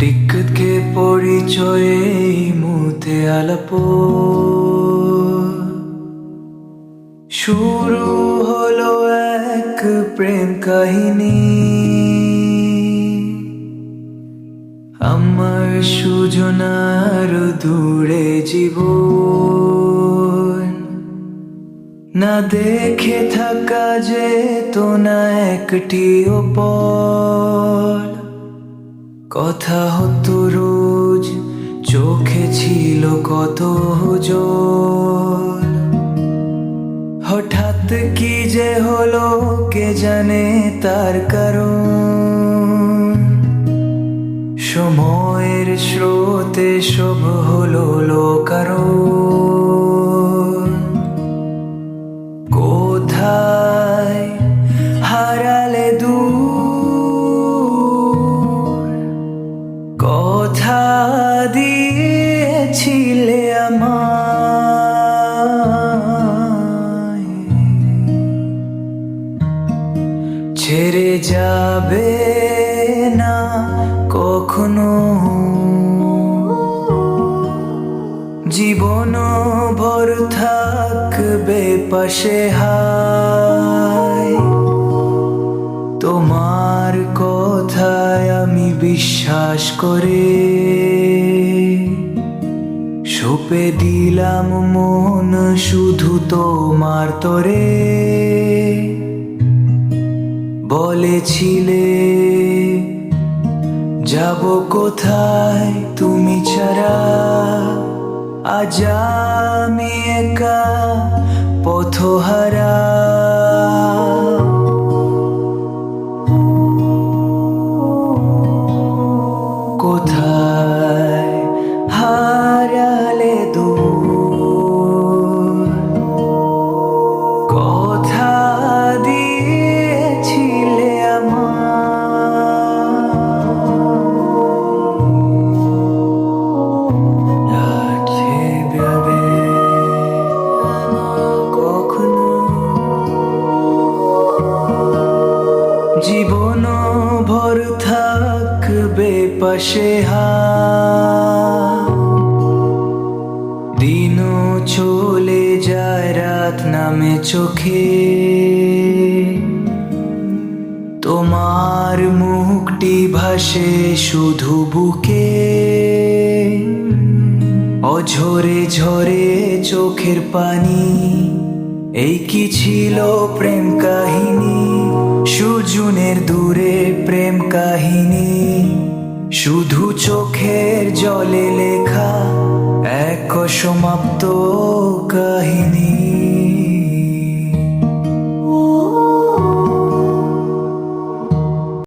টিককে পরিচয়ে মুতে আলাপ শুরু হলো এক প্রেম কাহিনী। আমার সুজনার দূরে জীবন না দেখে থাকা যেত না একটিও পল। কথা হতো রোজ, চোখে ছিল কত জল। হঠাৎ কি যে হলো কে জানে তার কারণ। সময়ের স্রোতে সব হলো লোকারণ। কোথায় হারালে দূর, কথা দিয়েছিলে আমায়। ছেড়ে যাবে না কখনো, জীবন ভর থাকবে পাশে হায়। তোমার কথায় আমি বিশ্বাস করে সঁপে দিলাম মন শুধু তোমার তরে। বলেছিলে যাব কোথায় তুমি ছাড়া, আজ আমি একা পথহারা। কোথায় হারালে দূর, কথা দিয়েছিলে কখনো। জীবন ভর থাকবে পাশে হায়। দিনও চলে যায় রাত নামে চোখে, তোমার মুখটি ভাসে শুধু বুকে। অঝরে ঝরে চোখের পানি, এই কি ছিল প্রেম কাহিনী। সুজনের দূরে প্রেম কাহিনী, শুধু চোখের জলে লেখা এক অসমাপ্ত কাহিনী।